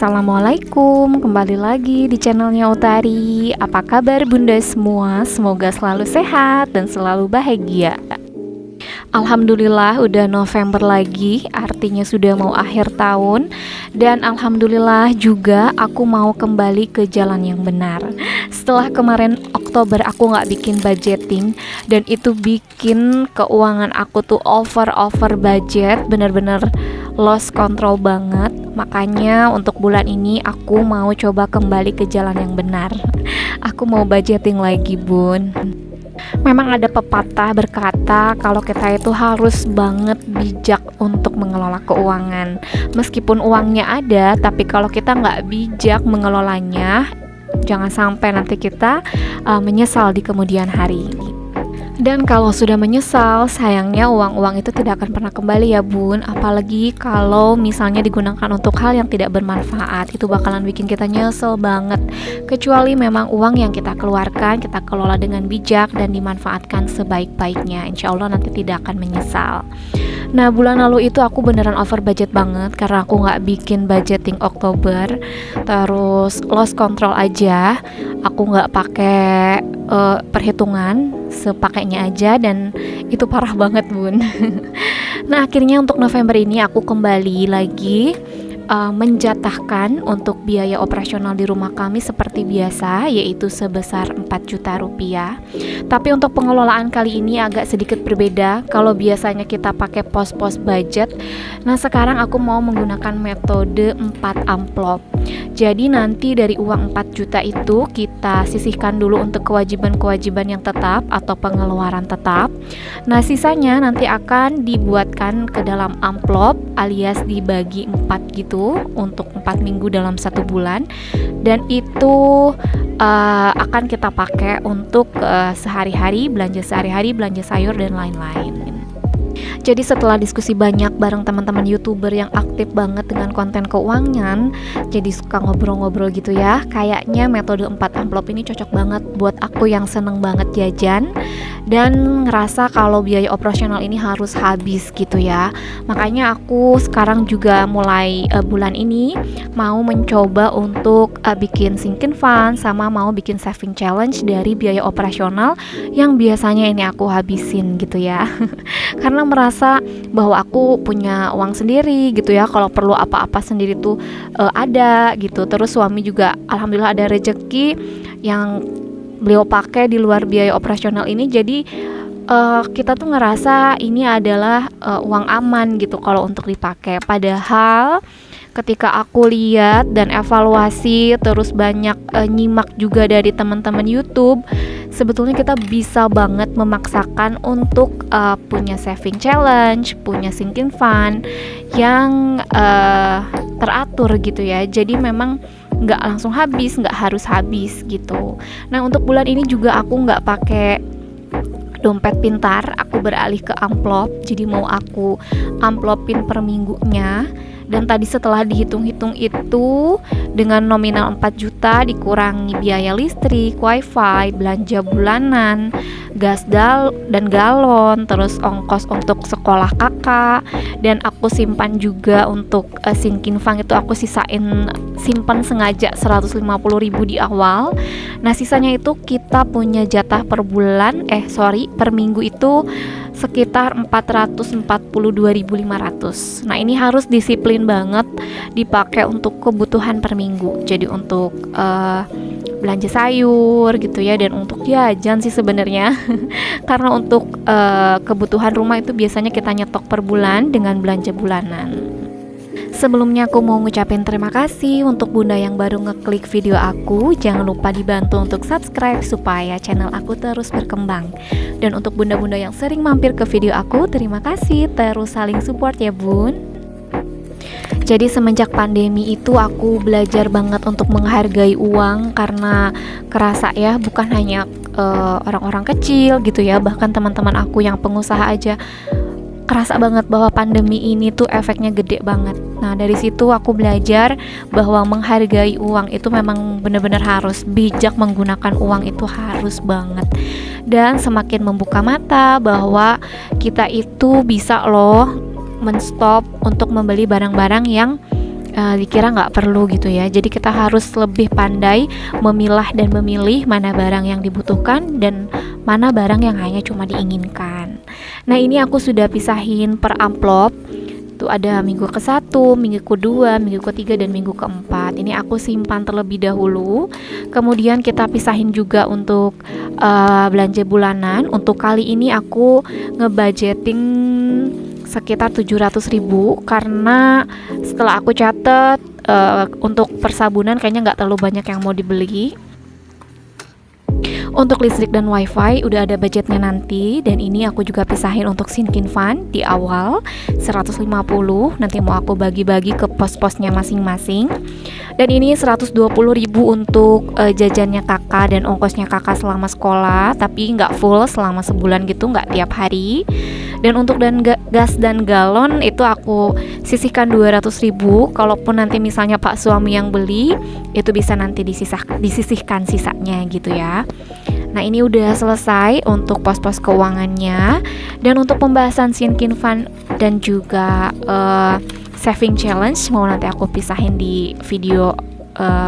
Assalamualaikum, kembali lagi di channelnya Utari. Apa kabar bunda semua? Semoga selalu sehat dan selalu bahagia. Alhamdulillah udah November lagi, artinya sudah mau akhir tahun. Dan alhamdulillah juga aku mau kembali ke jalan yang benar. Setelah kemarin Oktober aku gak bikin budgeting, dan itu bikin keuangan aku tuh over budget, bener-bener lost control banget. Makanya untuk bulan ini aku mau coba kembali ke jalan yang benar. Aku mau budgeting lagi bun. Memang ada pepatah berkata kalau kita itu harus banget bijak untuk mengelola keuangan. Meskipun uangnya ada, tapi kalau kita nggak bijak mengelolanya, jangan sampai nanti kita menyesal di kemudian hari. Dan kalau sudah menyesal, sayangnya uang-uang itu tidak akan pernah kembali ya bun. Apalagi kalau misalnya digunakan untuk hal yang tidak bermanfaat, itu bakalan bikin kita nyesel banget. Kecuali memang uang yang kita keluarkan, kita kelola dengan bijak dan dimanfaatkan sebaik-baiknya, insya Allah nanti tidak akan menyesal. Nah bulan lalu itu aku beneran over budget banget karena aku gak bikin budgeting Oktober. Terus lost control aja, aku gak pakai perhitungan, sepakainya aja, dan itu parah banget bun. Nah akhirnya untuk November ini aku kembali lagi menjatahkan untuk biaya operasional di rumah kami seperti biasa, yaitu sebesar 4 juta rupiah. Tapi untuk pengelolaan kali ini agak sedikit berbeda. Kalau biasanya kita pakai pos-pos budget, nah sekarang aku mau menggunakan metode 4 amplop. Jadi nanti dari uang 4 juta itu kita sisihkan dulu untuk kewajiban-kewajiban yang tetap atau pengeluaran tetap. Nah sisanya nanti akan dibuatkan ke dalam amplop alias dibagi 4 gitu untuk 4 minggu dalam 1 bulan. Dan itu akan kita pakai untuk sehari-hari, belanja sehari-hari, belanja sayur dan lain-lain. Jadi setelah diskusi banyak bareng teman-teman YouTuber yang aktif banget dengan konten keuangan, jadi suka ngobrol-ngobrol gitu ya. Kayaknya metode 4 amplop ini cocok banget buat aku yang seneng banget jajan dan ngerasa kalau biaya operasional ini harus habis gitu ya. Makanya aku sekarang juga mulai bulan ini mau mencoba untuk bikin sinking fund sama mau bikin saving challenge dari biaya operasional yang biasanya ini aku habisin gitu ya. Karena merasa bahwa aku punya uang sendiri gitu ya, kalau perlu apa-apa sendiri tuh ada gitu. Terus suami juga alhamdulillah ada rezeki yang beliau pakai di luar biaya operasional ini. Jadi kita tuh ngerasa ini adalah uang aman gitu kalau untuk dipakai. Padahal ketika aku lihat dan evaluasi terus banyak nyimak juga dari teman-teman YouTube, sebetulnya kita bisa banget memaksakan untuk punya saving challenge, punya sinking fund yang teratur gitu ya. Jadi memang nggak langsung habis, nggak harus habis gitu. Nah untuk bulan ini juga aku nggak pakai dompet pintar, aku beralih ke amplop. Jadi mau aku amplopin per minggunya. Dan tadi setelah dihitung-hitung itu dengan nominal 4 juta dikurangi biaya listrik, wifi, belanja bulanan, gas dan galon, terus ongkos untuk sekolah kakak, dan aku simpan juga untuk sinking fund itu aku simpan sengaja 150.000 di awal. Nah sisanya itu kita punya jatah per minggu itu sekitar 442.500. Nah ini harus disiplin banget dipakai untuk kebutuhan per minggu. Jadi untuk belanja sayur gitu ya, dan untuk jajan sih sebenarnya. Karena untuk kebutuhan rumah itu biasanya kita nyetok per bulan dengan belanja bulanan. Sebelumnya aku mau ngucapin terima kasih untuk bunda yang baru ngeklik video aku. Jangan lupa dibantu untuk subscribe supaya channel aku terus berkembang. Dan untuk bunda-bunda yang sering mampir ke video aku, terima kasih, terus saling support ya bun. Jadi semenjak pandemi itu aku belajar banget untuk menghargai uang, karena kerasa ya bukan hanya orang-orang kecil gitu ya, bahkan teman-teman aku yang pengusaha aja kerasa banget bahwa pandemi ini tuh efeknya gede banget. Nah dari situ aku belajar bahwa menghargai uang itu memang benar-benar harus bijak, menggunakan uang itu harus banget. Dan semakin membuka mata bahwa kita itu bisa loh menstop untuk membeli barang-barang yang dikira nggak perlu gitu ya. Jadi kita harus lebih pandai memilah dan memilih mana barang yang dibutuhkan dan mana barang yang hanya cuma diinginkan. Nah, ini aku sudah pisahin per amplop. Tuh ada minggu ke-1, minggu ke-2, minggu ke-3, dan minggu ke-4. Ini aku simpan terlebih dahulu. Kemudian kita pisahin juga untuk belanja bulanan. Untuk kali ini aku ngebudgeting sekitar 700.000 karena setelah aku catat untuk persabunan kayaknya nggak terlalu banyak yang mau dibeli. Untuk listrik dan wifi udah ada budgetnya nanti, dan ini aku juga pisahin untuk sinking fund di awal 150, nanti mau aku bagi-bagi ke pos-posnya masing-masing. Dan ini 120.000 untuk jajannya kakak dan ongkosnya kakak selama sekolah, tapi nggak full selama sebulan gitu, nggak tiap hari. Dan untuk gas dan galon itu aku sisihkan 200.000. Kalaupun nanti misalnya Pak suami yang beli, itu bisa nanti disisihkan sisanya gitu ya. Nah, ini udah selesai untuk pos-pos keuangannya. Dan untuk pembahasan sinking fund dan juga saving challenge mau nanti aku pisahin di video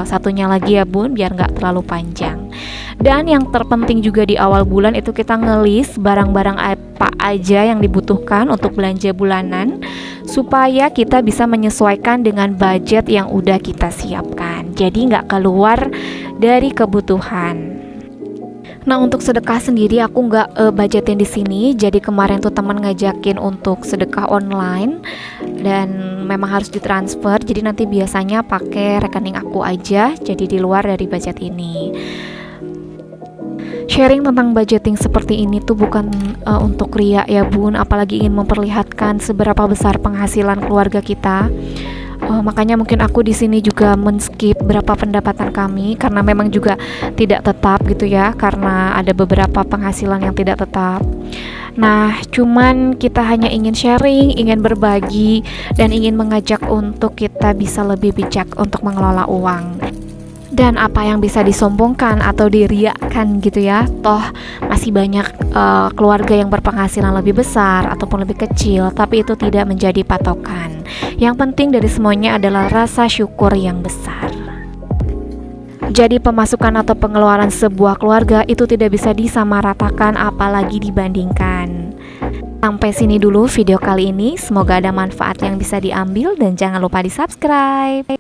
satunya lagi ya bun, biar nggak terlalu panjang. Dan yang terpenting juga di awal bulan itu kita ngelis barang-barang apa aja yang dibutuhkan untuk belanja bulanan, supaya kita bisa menyesuaikan dengan budget yang udah kita siapkan, jadi nggak keluar dari kebutuhan. Nah, untuk sedekah sendiri aku nggak budgetin di sini. Jadi kemarin tuh teman ngajakin untuk sedekah online dan memang harus ditransfer. Jadi nanti biasanya pakai rekening aku aja. Jadi di luar dari budget ini. Sharing tentang budgeting seperti ini tuh bukan untuk ria ya bun, apalagi ingin memperlihatkan seberapa besar penghasilan keluarga kita. Makanya mungkin aku di sini juga men-skip berapa pendapatan kami karena memang juga tidak tetap gitu ya, karena ada beberapa penghasilan yang tidak tetap. Nah, cuman kita hanya ingin sharing, ingin berbagi, dan ingin mengajak untuk kita bisa lebih bijak untuk mengelola uang. Dan apa yang bisa disombongkan atau diriakkan gitu ya, toh masih banyak keluarga yang berpenghasilan lebih besar ataupun lebih kecil, tapi itu tidak menjadi patokan. Yang penting dari semuanya adalah rasa syukur yang besar. Jadi pemasukan atau pengeluaran sebuah keluarga itu tidak bisa disamaratakan apalagi dibandingkan. Sampai sini dulu video kali ini, semoga ada manfaat yang bisa diambil dan jangan lupa di subscribe.